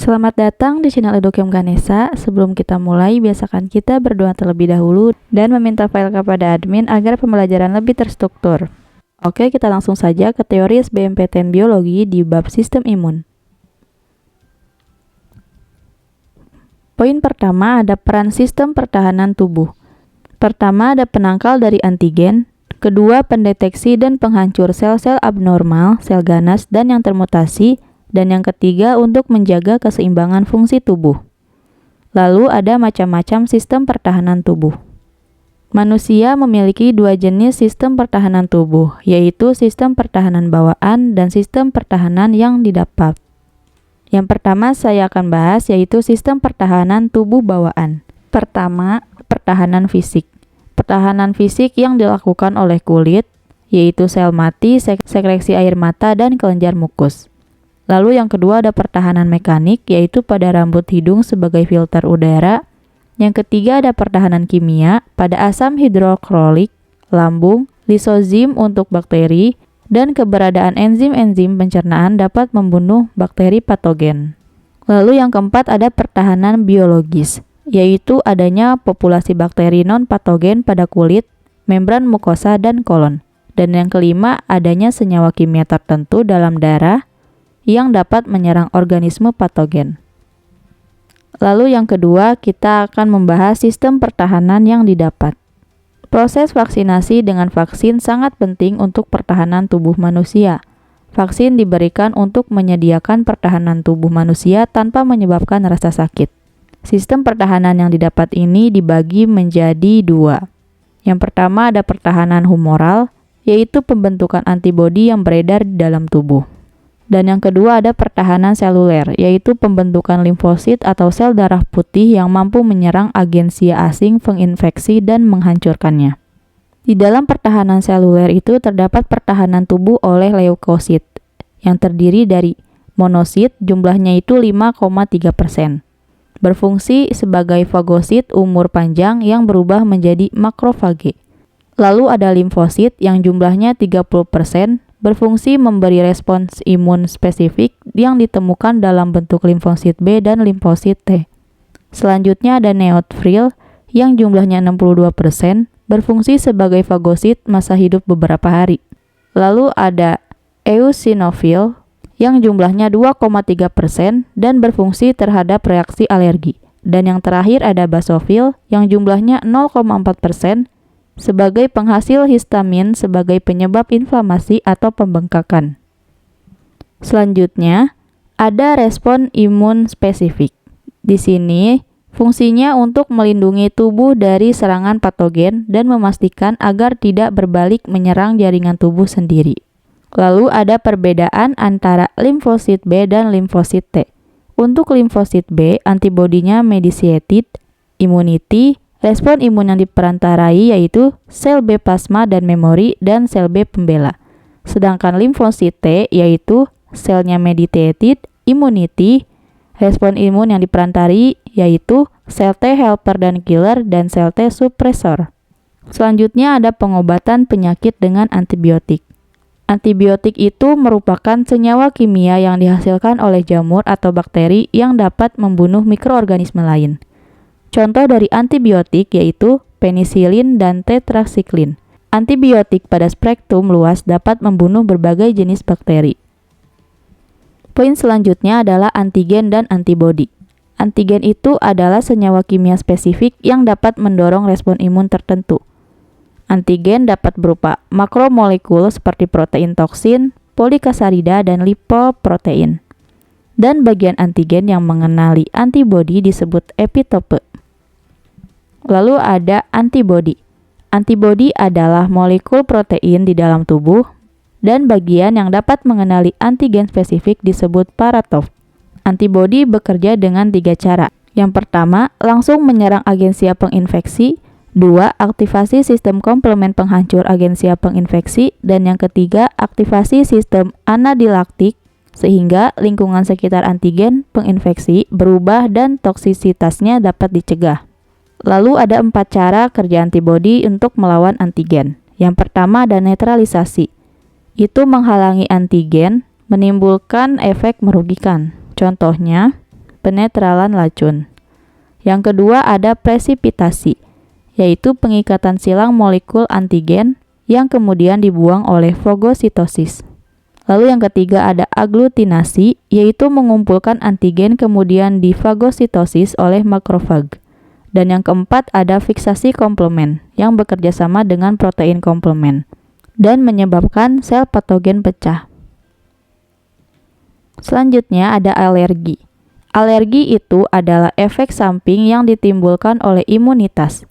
Selamat datang di channel Educam Ganesha. Sebelum kita mulai, biasakan kita berdoa terlebih dahulu dan meminta file kepada admin agar pembelajaran lebih terstruktur. Oke, kita langsung saja ke teori SBMPTN Biologi di bab sistem imun. Poin pertama ada peran sistem pertahanan tubuh. Pertama ada penangkal dari antigen, kedua pendeteksi dan penghancur sel-sel abnormal, sel ganas dan yang termutasi, dan yang ketiga untuk menjaga keseimbangan fungsi tubuh. Lalu ada macam-macam sistem pertahanan tubuh. Manusia memiliki dua jenis sistem pertahanan tubuh, yaitu sistem pertahanan bawaan dan sistem pertahanan yang didapat. Yang pertama saya akan bahas yaitu sistem pertahanan tubuh bawaan. Pertama, pertahanan fisik. Pertahanan fisik yang dilakukan oleh kulit, yaitu sel mati, sekresi air mata, dan kelenjar mukus. Lalu yang kedua ada pertahanan mekanik, yaitu pada rambut hidung sebagai filter udara. Yang ketiga ada pertahanan kimia pada asam hidroklorik, lambung, lisozim untuk bakteri, dan keberadaan enzim-enzim pencernaan dapat membunuh bakteri patogen. Lalu yang keempat ada pertahanan biologis, yaitu adanya populasi bakteri non-patogen pada kulit, membran mukosa, dan kolon. Dan yang kelima adanya senyawa kimia tertentu dalam darah yang dapat menyerang organisme patogen. Lalu yang kedua, kita akan membahas sistem pertahanan yang didapat. Proses vaksinasi dengan vaksin sangat penting untuk pertahanan tubuh manusia. Vaksin diberikan untuk menyediakan pertahanan tubuh manusia tanpa menyebabkan rasa sakit. Sistem pertahanan yang didapat ini dibagi menjadi dua. Yang pertama ada pertahanan humoral, yaitu pembentukan antibodi yang beredar di dalam tubuh. Dan yang kedua ada pertahanan seluler, yaitu pembentukan limfosit atau sel darah putih yang mampu menyerang agensia asing, menginfeksi, dan menghancurkannya. Di dalam pertahanan seluler itu terdapat pertahanan tubuh oleh leukosit, yang terdiri dari monosit, jumlahnya itu 5,3%. Berfungsi sebagai fagosit umur panjang yang berubah menjadi makrofage. Lalu ada limfosit yang jumlahnya 30%, berfungsi memberi respons imun spesifik yang ditemukan dalam bentuk limfosit B dan limfosit T. Selanjutnya ada neutrofil yang jumlahnya 62%, berfungsi sebagai fagosit masa hidup beberapa hari. Lalu ada eosinofil yang jumlahnya 2,3% dan berfungsi terhadap reaksi alergi. Dan yang terakhir ada basofil yang jumlahnya 0,4%, sebagai penghasil histamin sebagai penyebab inflamasi atau pembengkakan. Selanjutnya, ada respon imun spesifik. Di sini, fungsinya untuk melindungi tubuh dari serangan patogen dan memastikan agar tidak berbalik menyerang jaringan tubuh sendiri. Lalu ada perbedaan antara limfosit B dan limfosit T. Untuk limfosit B, antibodinya mediated immunity. Respon imun yang diperantarai yaitu sel B plasma dan memori dan sel B pembela. Sedangkan limfosit T yaitu selnya mediated immunity, respon imun yang diperantarai yaitu sel T helper dan killer dan sel T suppressor. Selanjutnya ada pengobatan penyakit dengan antibiotik. Antibiotik itu merupakan senyawa kimia yang dihasilkan oleh jamur atau bakteri yang dapat membunuh mikroorganisme lain. Contoh dari antibiotik yaitu penisilin dan tetrasiklin. Antibiotik pada spektrum luas dapat membunuh berbagai jenis bakteri. Poin selanjutnya adalah antigen dan antibodi. Antigen itu adalah senyawa kimia spesifik yang dapat mendorong respon imun tertentu. Antigen dapat berupa makromolekul seperti protein toksin, polikasarida, dan lipoprotein. Dan bagian antigen yang mengenali antibodi disebut epitope. Lalu ada antibodi. Antibodi adalah molekul protein di dalam tubuh dan bagian yang dapat mengenali antigen spesifik disebut paratof. Antibodi bekerja dengan 3 cara. Yang pertama, langsung menyerang agensia penginfeksi. 2. Aktivasi sistem komplement penghancur agensia penginfeksi. Dan yang ketiga, aktivasi sistem anadilaktik sehingga lingkungan sekitar antigen penginfeksi berubah dan toksisitasnya dapat dicegah. Lalu ada 4 cara kerja antibodi untuk melawan antigen. Yang pertama ada netralisasi. Itu menghalangi antigen, menimbulkan efek merugikan. Contohnya, penetralan racun. Yang kedua ada presipitasi, yaitu pengikatan silang molekul antigen yang kemudian dibuang oleh fagositosis. Lalu yang ketiga ada aglutinasi, yaitu mengumpulkan antigen kemudian difagositosis oleh makrofag. Dan yang keempat ada fiksasi komplement, yang bekerja sama dengan protein komplement dan menyebabkan sel patogen pecah. Selanjutnya ada alergi. Alergi itu adalah efek samping yang ditimbulkan oleh imunitas.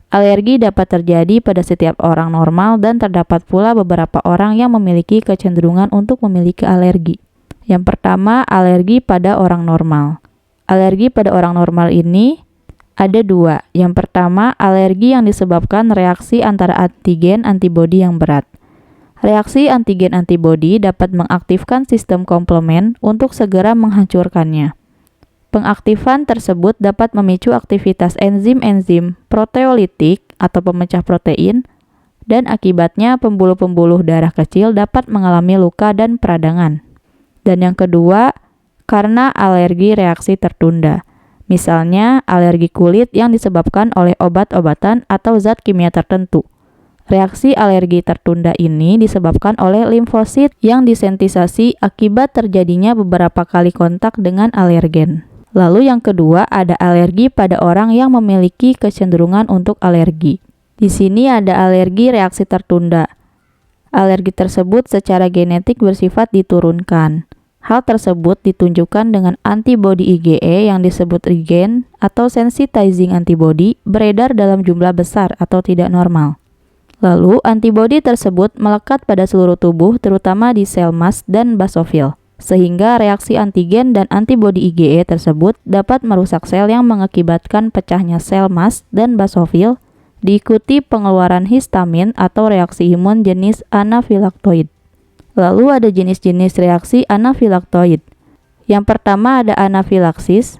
Alergi dapat terjadi pada setiap orang normal dan terdapat pula beberapa orang yang memiliki kecenderungan untuk memiliki alergi. Yang pertama, alergi pada orang normal. Alergi pada orang normal ini ada dua. Yang pertama, alergi yang disebabkan reaksi antara antigen-antibodi yang berat. Reaksi antigen-antibodi dapat mengaktifkan sistem komplement untuk segera menghancurkannya. Pengaktifan tersebut dapat memicu aktivitas enzim-enzim proteolitik atau pemecah protein, dan akibatnya pembuluh-pembuluh darah kecil dapat mengalami luka dan peradangan. Dan yang kedua, karena alergi reaksi tertunda. Misalnya, alergi kulit yang disebabkan oleh obat-obatan atau zat kimia tertentu. Reaksi alergi tertunda ini disebabkan oleh limfosit yang disentisasi akibat terjadinya beberapa kali kontak dengan alergen. Lalu yang kedua ada alergi pada orang yang memiliki kecenderungan untuk alergi. Di sini ada alergi reaksi tertunda. Alergi tersebut secara genetik bersifat diturunkan. Hal tersebut ditunjukkan dengan antibodi IgE yang disebut IgG atau sensitizing antibody beredar dalam jumlah besar atau tidak normal. Lalu antibodi tersebut melekat pada seluruh tubuh terutama di sel mast dan basofil. Sehingga reaksi antigen dan antibodi IgE tersebut dapat merusak sel yang mengakibatkan pecahnya sel mast dan basofil, diikuti pengeluaran histamin atau reaksi imun jenis anafilaktoid. Lalu ada jenis-jenis reaksi anafilaktoid. Yang pertama ada anafilaksis,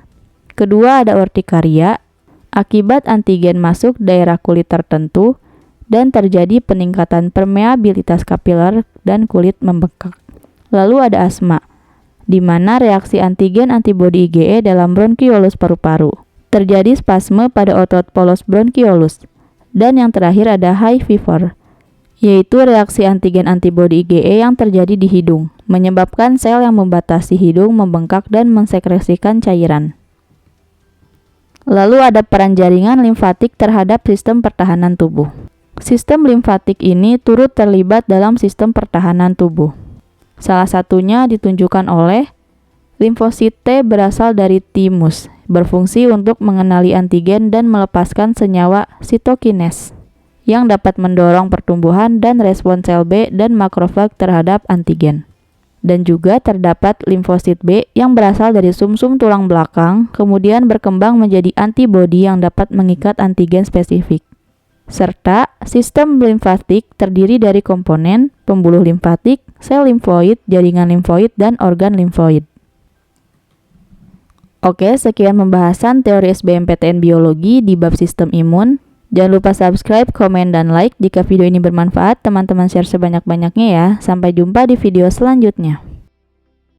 kedua ada urtikaria, akibat antigen masuk daerah kulit tertentu, dan terjadi peningkatan permeabilitas kapiler dan kulit membengkak. Lalu ada asma, di mana reaksi antigen antibodi IgE dalam bronkiolus paru-paru. Terjadi spasme pada otot polos bronkiolus. Dan yang terakhir ada high fever, yaitu reaksi antigen antibodi IgE yang terjadi di hidung, menyebabkan sel yang membatasi hidung membengkak dan mensekresikan cairan. Lalu ada peran jaringan limfatik terhadap sistem pertahanan tubuh. Sistem limfatik ini turut terlibat dalam sistem pertahanan tubuh. Salah satunya ditunjukkan oleh limfosit T berasal dari timus, berfungsi untuk mengenali antigen dan melepaskan senyawa sitokines yang dapat mendorong pertumbuhan dan respon sel B dan makrofag terhadap antigen. Dan juga terdapat limfosit B yang berasal dari sumsum tulang belakang, kemudian berkembang menjadi antibodi yang dapat mengikat antigen spesifik. Serta sistem limfatik terdiri dari komponen pembuluh limfatik, sel limfoid, jaringan limfoid, dan organ limfoid. Oke, sekian pembahasan teori SBMPTN Biologi di bab sistem imun. Jangan lupa subscribe, komen, dan like. Jika video ini bermanfaat, teman-teman share sebanyak-banyaknya ya. Sampai jumpa di video selanjutnya.